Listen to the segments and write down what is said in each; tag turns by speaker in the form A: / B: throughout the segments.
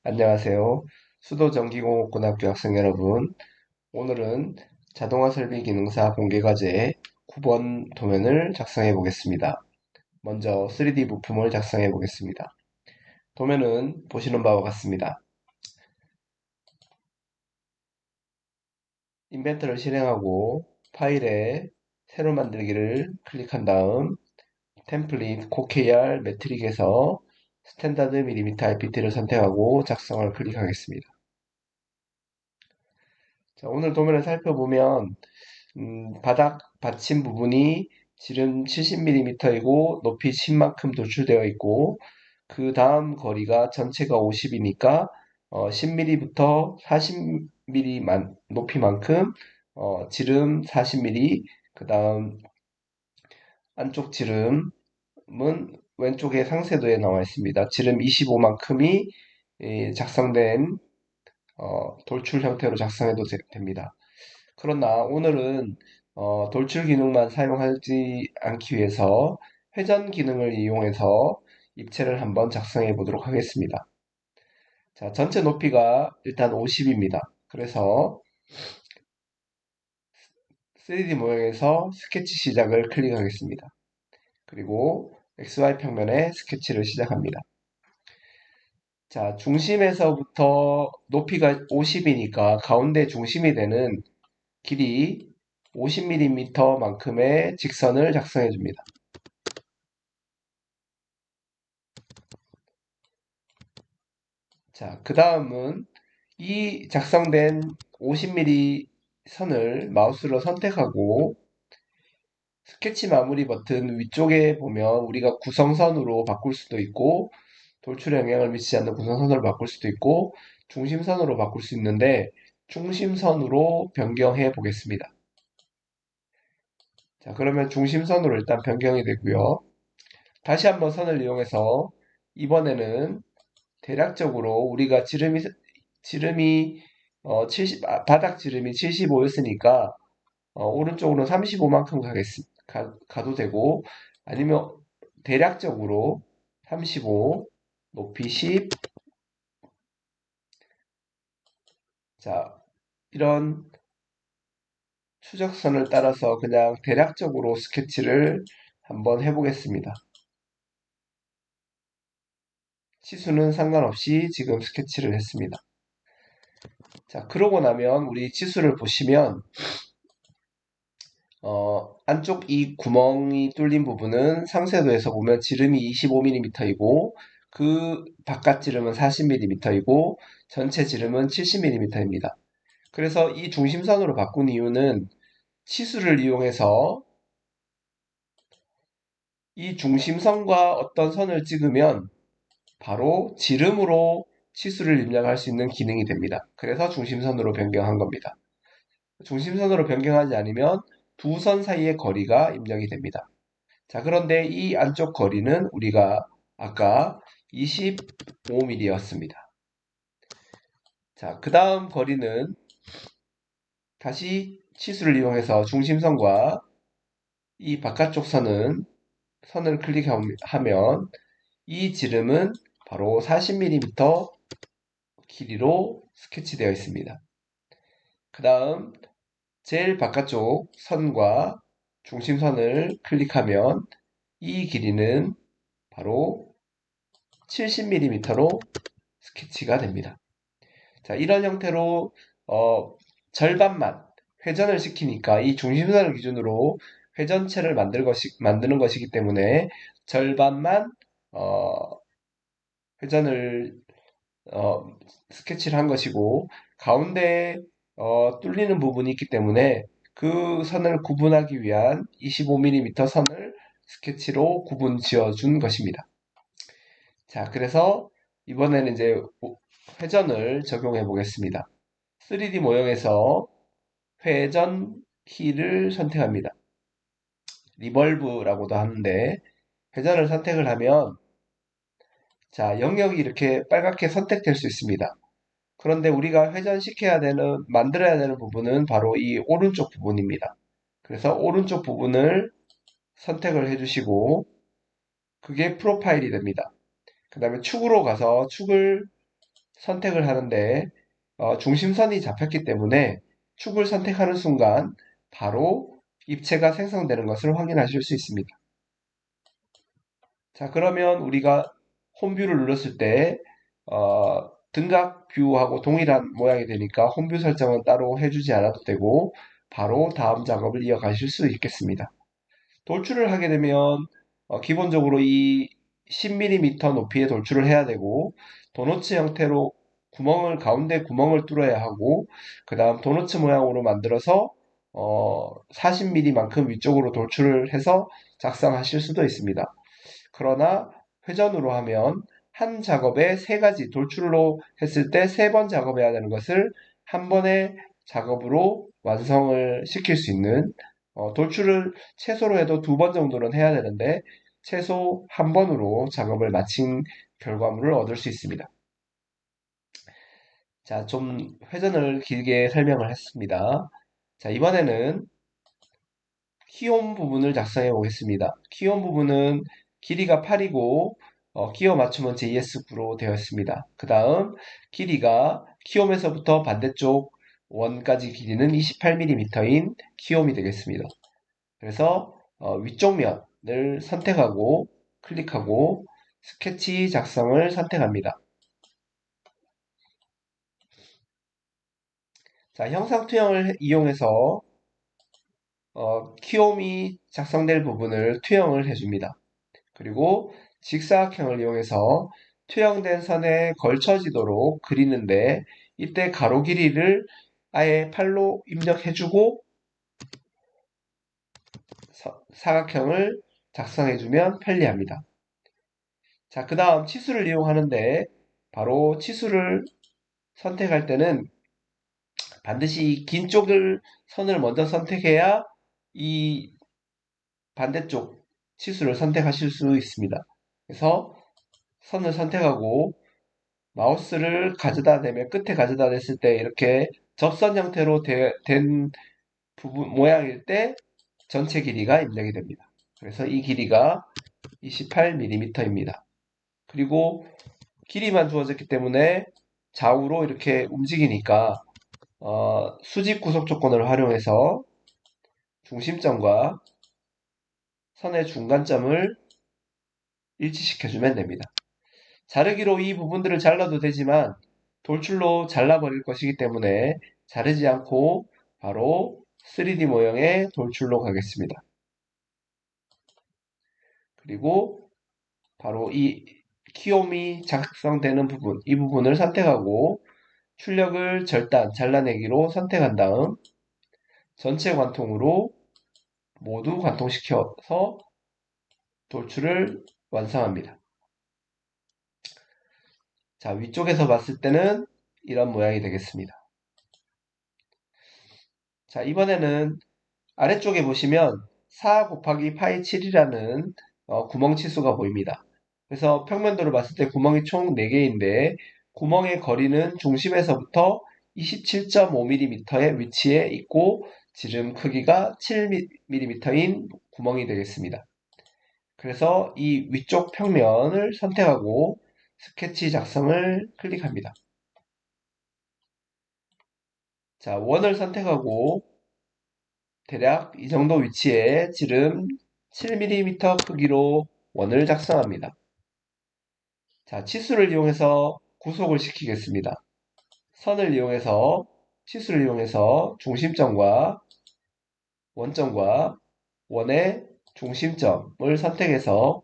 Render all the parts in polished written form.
A: 안녕하세요. 수도전기공업고등학교 학생 여러분. 오늘은 자동화 설비 기능사 공개과제 9번 도면을 작성해 보겠습니다. 먼저 3D 부품을 작성해 보겠습니다. 도면은 보시는 바와 같습니다. 인벤터를 실행하고 파일에 새로 만들기를 클릭한 다음 템플릿 CoKR 매트릭에서 스탠다드 밀리미터 IPT를 선택하고 작성을 클릭하겠습니다. 자, 오늘 도면을 살펴보면 바닥 받침 부분이 지름 70mm이고 높이 10만큼 도출되어 있고 그 다음 거리가 전체가 50이니까 10mm부터 40mm 높이만큼 지름 40mm 그 다음 안쪽 지름은 왼쪽에 상세도에 나와 있습니다. 지름 25만큼이 작성된 돌출 형태로 작성해도 됩니다. 그러나 오늘은 돌출 기능만 사용하지 않기 위해서 회전 기능을 이용해서 입체를 한번 작성해 보도록 하겠습니다. 자, 전체 높이가 일단 50입니다. 그래서 3D 모형에서 스케치 시작을 클릭하겠습니다. 그리고 XY 평면에 스케치를 시작합니다. 자, 중심에서부터 높이가 50이니까 가운데 중심이 되는 길이 50mm만큼의 직선을 작성해 줍니다. 자, 그 다음은 이 작성된 50mm 선을 마우스로 선택하고 스케치 마무리 버튼 위쪽에 보면 우리가 구성선으로 바꿀 수도 있고 돌출에 영향을 미치지 않는 구성선으로 바꿀 수도 있고 중심선으로 바꿀 수 있는데 중심선으로 변경해 보겠습니다. 자, 그러면 중심선으로 일단 변경이 되고요. 다시 한번 선을 이용해서 이번에는 대략적으로 우리가 지름이 70, 바닥 지름이 75였으니까 오른쪽으로 35만큼 가도 되고 아니면 대략적으로 35 높이 10 자, 이런 추적선을 따라서 그냥 대략적으로 스케치를 한번 해보겠습니다. 치수는 상관없이 지금 스케치를 했습니다. 자, 그러고 나면 우리 치수를 보시면 안쪽 이 구멍이 뚫린 부분은 상세도에서 보면 지름이 25mm이고 그 바깥 지름은 40mm이고 전체 지름은 70mm입니다. 그래서 이 중심선으로 바꾼 이유는 치수를 이용해서 이 중심선과 어떤 선을 찍으면 바로 지름으로 치수를 입력할 수 있는 기능이 됩니다. 그래서 중심선으로 변경한 겁니다. 중심선으로 변경하지 않으면 두 선 사이의 거리가 입력이 됩니다. 자, 그런데 이 안쪽 거리는 우리가 아까 25mm였습니다. 자, 그 다음 거리는 다시 치수를 이용해서 중심선과 이 바깥쪽 선을 클릭하면 이 지름은 바로 40mm 길이로 스케치되어 있습니다. 그 다음 제일 바깥쪽 선과 중심선을 클릭하면 이 길이는 바로 70mm로 스케치가 됩니다. 자, 이런 형태로 절반만 회전을 시키니까 이 중심선을 기준으로 회전체를 만드는 것이기 때문에 절반만 어, 회전을 어, 스케치를 한 것이고 가운데 뚫리는 부분이 있기 때문에 그 선을 구분하기 위한 25mm 선을 스케치로 구분 지어 준 것입니다. 자, 그래서 이번에는 이제 회전을 적용해 보겠습니다. 3D 모형에서 회전 키를 선택합니다. 리벌브라고도 하는데 회전을 선택을 하면 자, 영역이 이렇게 빨갛게 선택될 수 있습니다. 그런데 우리가 만들어야 되는 부분은 바로 이 오른쪽 부분입니다. 그래서 오른쪽 부분을 선택을 해주시고, 그게 프로파일이 됩니다. 그 다음에 축으로 가서 축을 선택을 하는데 중심선이 잡혔기 때문에 축을 선택하는 순간 바로 입체가 생성되는 것을 확인하실 수 있습니다. 자, 그러면 우리가 홈뷰를 눌렀을 때 등각 뷰하고 동일한 모양이 되니까 홈뷰 설정은 따로 해주지 않아도 되고 바로 다음 작업을 이어가실 수 있겠습니다. 돌출을 하게 되면 기본적으로 이 10mm 높이의 돌출을 해야 되고 도너츠 형태로 가운데 구멍을 뚫어야 하고 그 다음 도너츠 모양으로 만들어서 40mm만큼 위쪽으로 돌출을 해서 작성하실 수도 있습니다. 그러나 회전으로 하면 한 작업에 세 가지 돌출로 했을 때 세 번 작업해야 되는 것을 한 번의 작업으로 완성을 시킬 수 있는 돌출을 최소로 해도 두 번 정도는 해야 되는데 최소 한 번으로 작업을 마친 결과물을 얻을 수 있습니다. 자, 좀 회전을 길게 설명을 했습니다. 자, 이번에는 키움 부분을 작성해 보겠습니다. 키움 부분은 길이가 8이고 끼워 맞춤은 JS9로 되어 있습니다. 그 다음 길이가 키움에서부터 반대쪽 원까지 길이는 28mm인 키움이 되겠습니다. 그래서 위쪽 면을 선택하고 클릭하고 스케치 작성을 선택합니다. 자, 형상 투영을 이용해서 키움이 작성될 부분을 투영을 해줍니다. 그리고 직사각형을 이용해서 투영된 선에 걸쳐지도록 그리는데 이때 가로 길이를 아예 8로 입력해주고 사각형을 작성해주면 편리합니다. 자, 그 다음 치수를 이용하는데 바로 치수를 선택할 때는 반드시 긴 쪽을 선을 먼저 선택해야 이 반대쪽 치수를 선택하실 수 있습니다. 그래서 선을 선택하고 마우스를 가져다 대면 끝에 가져다 댔을 때 이렇게 접선 형태로 된 부분 모양일 때 전체 길이가 입력이 됩니다. 그래서 이 길이가 28mm입니다. 그리고 길이만 주어졌기 때문에 좌우로 이렇게 움직이니까 수직 구속 조건을 활용해서 중심점과 선의 중간점을 일치시켜주면 됩니다. 자르기로 이 부분들을 잘라도 되지만 돌출로 잘라버릴 것이기 때문에 자르지 않고 바로 3D 모형의 돌출로 가겠습니다. 그리고 바로 이 키움이 작성되는 부분, 이 부분을 선택하고 출력을 절단, 잘라내기로 선택한 다음 전체 관통으로 모두 관통시켜서 돌출을 완성합니다. 자, 위쪽에서 봤을 때는 이런 모양이 되겠습니다. 자, 이번에는 아래쪽에 보시면 4 곱하기 파이 7이라는 구멍 치수가 보입니다. 그래서 평면도를 봤을 때 구멍이 총 4개인데 구멍의 거리는 중심에서부터 27.5mm의 위치에 있고 지름 크기가 7mm인 구멍이 되겠습니다. 그래서 이 위쪽 평면을 선택하고 스케치 작성을 클릭합니다. 자, 원을 선택하고 대략 이 정도 위치에 지름 7mm 크기로 원을 작성합니다. 자, 치수를 이용해서 구속을 시키겠습니다. 선을 이용해서 치수를 이용해서 중심점과 원점과 원의 중심점을 선택해서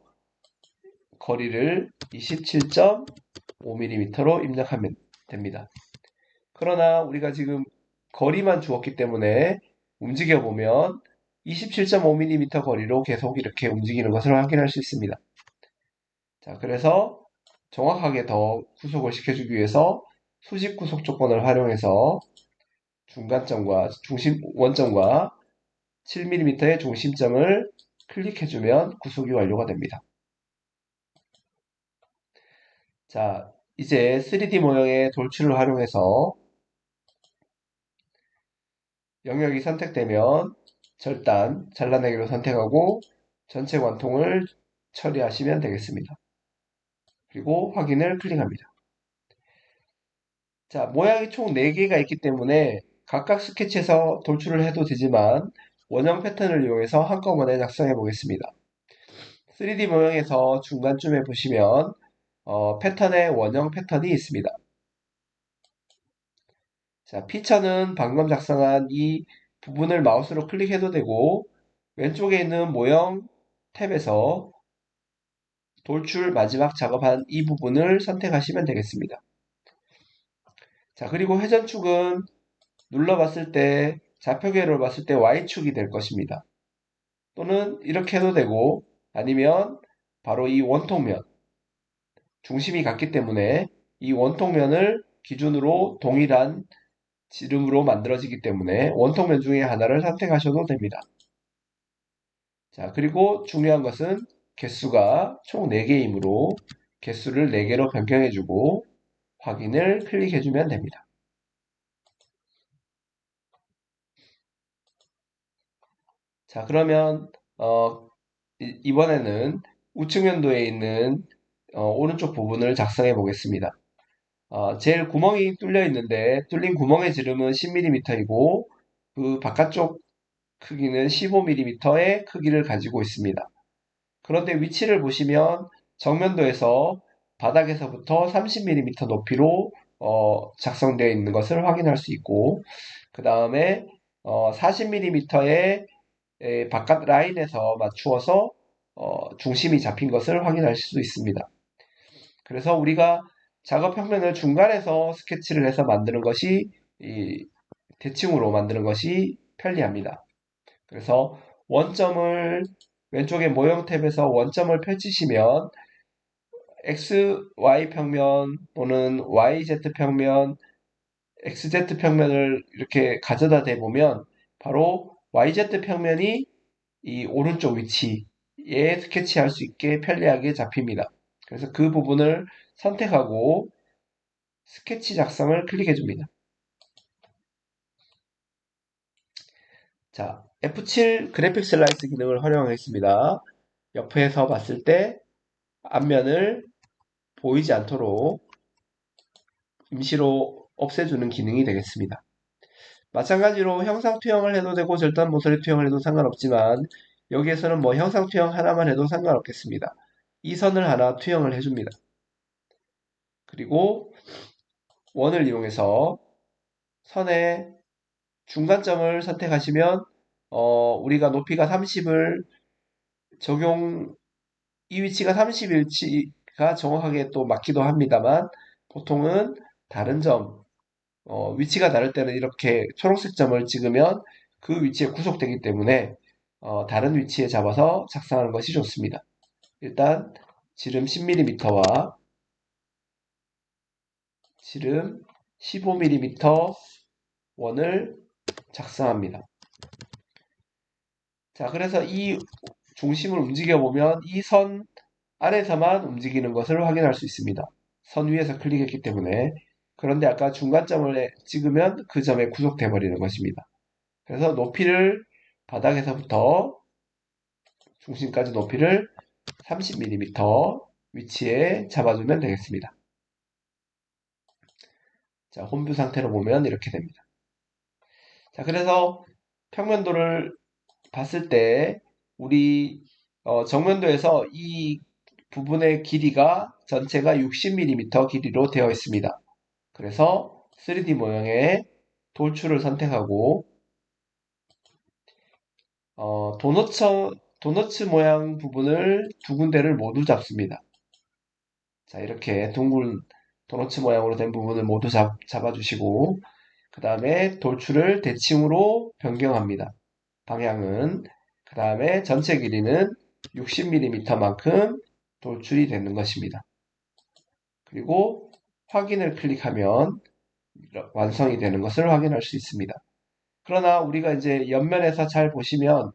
A: 거리를 27.5mm로 입력하면 됩니다. 그러나 우리가 지금 거리만 주었기 때문에 움직여 보면 27.5mm 거리로 계속 이렇게 움직이는 것을 확인할 수 있습니다. 자, 그래서 정확하게 더 구속을 시켜주기 위해서 수직 구속 조건을 활용해서 중간점과 원점과 7mm의 중심점을 클릭해주면 구속이 완료가 됩니다. 자, 이제 3D 모형의 돌출을 활용해서 영역이 선택되면 절단, 잘라내기로 선택하고 전체 관통을 처리하시면 되겠습니다. 그리고 확인을 클릭합니다. 자, 모양이 총 4개가 있기 때문에 각각 스케치해서 돌출을 해도 되지만 원형 패턴을 이용해서 한꺼번에 작성해 보겠습니다. 3D 모형에서 중간쯤에 보시면 패턴의 원형 패턴이 있습니다. 자, 피처는 방금 작성한 이 부분을 마우스로 클릭해도 되고 왼쪽에 있는 모형 탭에서 돌출 마지막 작업한 이 부분을 선택하시면 되겠습니다. 자, 그리고 회전축은 눌러봤을 때 좌표계로 봤을 때 Y축이 될 것입니다. 또는 이렇게 해도 되고 아니면 바로 이 원통면 중심이 같기 때문에 이 원통면을 기준으로 동일한 지름으로 만들어지기 때문에 원통면 중에 하나를 선택하셔도 됩니다. 자, 그리고 중요한 것은 개수가 총 4개이므로 개수를 4개로 변경해주고 확인을 클릭해주면 됩니다. 자, 그러면 이번에는 우측면도에 있는 오른쪽 부분을 작성해 보겠습니다. 제일 구멍이 뚫려 있는데 뚫린 구멍의 지름은 10mm이고 그 바깥쪽 크기는 15mm의 크기를 가지고 있습니다. 그런데 위치를 보시면 정면도에서 바닥에서부터 30mm 높이로 작성되어 있는 것을 확인할 수 있고 그 다음에 40mm의 바깥 라인에서 맞추어서 중심이 잡힌 것을 확인할 수 있습니다. 그래서 우리가 작업 평면을 중간에서 스케치를 해서 만드는 것이 대칭으로 만드는 것이 편리합니다. 그래서 원점을 왼쪽에 모형 탭에서 원점을 펼치시면 XY 평면 또는 YZ 평면, XZ 평면을 이렇게 가져다 대보면 바로 YZ 평면이 이 오른쪽 위치에 스케치할 수 있게 편리하게 잡힙니다. 그래서 그 부분을 선택하고 스케치 작성을 클릭해 줍니다. 자, F7 그래픽 슬라이스 기능을 활용하겠습니다. 옆에서 봤을 때 앞면을 보이지 않도록 임시로 없애주는 기능이 되겠습니다. 마찬가지로 형상 투영을 해도 되고 절단 모서리 투영을 해도 상관없지만 여기에서는 뭐 형상 투영 하나만 해도 상관없겠습니다. 이 선을 하나 투영을 해줍니다. 그리고 원을 이용해서 선의 중간점을 선택하시면 우리가 높이가 30을 적용 이 위치가 30일치가 정확하게 또 맞기도 합니다만 보통은 다른 점 위치가 다를 때는 이렇게 초록색 점을 찍으면 그 위치에 구속되기 때문에 다른 위치에 잡아서 작성하는 것이 좋습니다. 일단 지름 10mm와 지름 15mm 원을 작성합니다. 자, 그래서 이 중심을 움직여 보면 이 선 안에서만 움직이는 것을 확인할 수 있습니다. 선 위에서 클릭했기 때문에. 그런데 아까 중간점을 찍으면 그 점에 구속돼 버리는 것입니다. 그래서 높이를 바닥에서부터 중심까지 높이를 30mm 위치에 잡아주면 되겠습니다. 자, 홈뷰 상태로 보면 이렇게 됩니다. 자, 그래서 평면도를 봤을 때 우리 정면도에서 이 부분의 길이가 전체가 60mm 길이로 되어 있습니다. 그래서 3D 모형의 돌출을 선택하고 도너츠 모양 부분을 두 군데를 모두 잡습니다. 자, 이렇게 둥근 도너츠 모양으로 된 부분을 모두 잡아주시고 그 다음에 돌출을 대칭으로 변경합니다. 방향은 그 다음에 전체 길이는 60mm만큼 돌출이 되는 것입니다. 그리고 확인을 클릭하면 완성이 되는 것을 확인할 수 있습니다. 그러나 우리가 이제 옆면에서 잘 보시면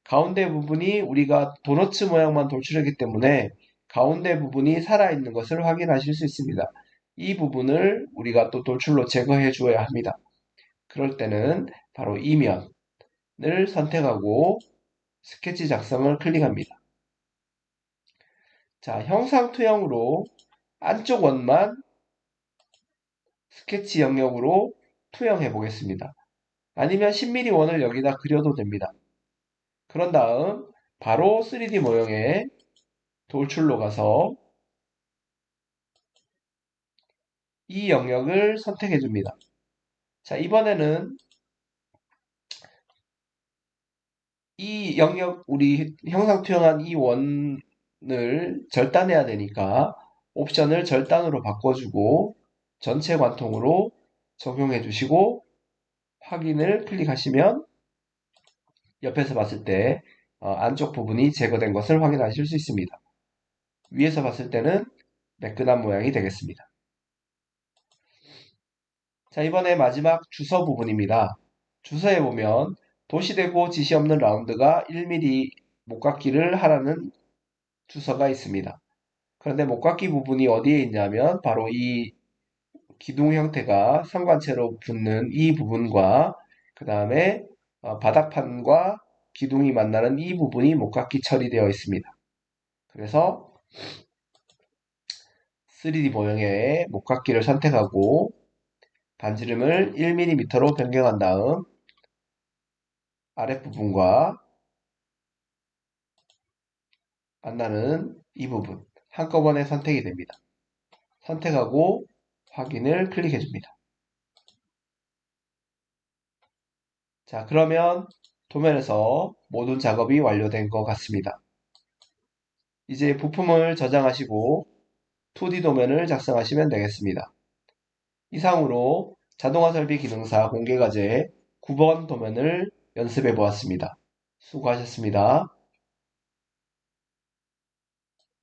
A: 가운데 부분이 우리가 도너츠 모양만 돌출했기 때문에 가운데 부분이 살아있는 것을 확인하실 수 있습니다. 이 부분을 우리가 또 돌출로 제거해 주어야 합니다. 그럴 때는 바로 이면을 선택하고 스케치 작성을 클릭합니다. 자, 형상 투영으로 안쪽 원만 스케치 영역으로 투영해 보겠습니다. 아니면 10mm 원을 여기다 그려도 됩니다. 그런 다음 바로 3D 모형에 돌출로 가서 이 영역을 선택해 줍니다. 자, 이번에는 이 영역, 우리 형상 투영한 이 원을 절단해야 되니까 옵션을 절단으로 바꿔주고 전체 관통으로 적용해 주시고 확인을 클릭하시면 옆에서 봤을 때 안쪽 부분이 제거된 것을 확인하실 수 있습니다. 위에서 봤을 때는 매끈한 모양이 되겠습니다. 자, 이번에 마지막 주서 부분입니다. 주서에 보면 도시되고 지시 없는 라운드가 1mm 목깎이를 하라는 주서가 있습니다. 그런데 목깎이 부분이 어디에 있냐면 바로 이 기둥 형태가 상관체로 붙는 이 부분과 그 다음에 바닥판과 기둥이 만나는 이 부분이 목깎이 처리되어 있습니다. 그래서 3D 모형의 목깎이를 선택하고 반지름을 1mm로 변경한 다음 아랫부분과 만나는 이 부분 한꺼번에 선택이 됩니다. 선택하고 확인을 클릭해 줍니다. 자, 그러면 도면에서 모든 작업이 완료된 것 같습니다. 이제 부품을 저장하시고 2D 도면을 작성하시면 되겠습니다. 이상으로 자동화 설비 기능사 공개과제 9번 도면을 연습해 보았습니다. 수고하셨습니다.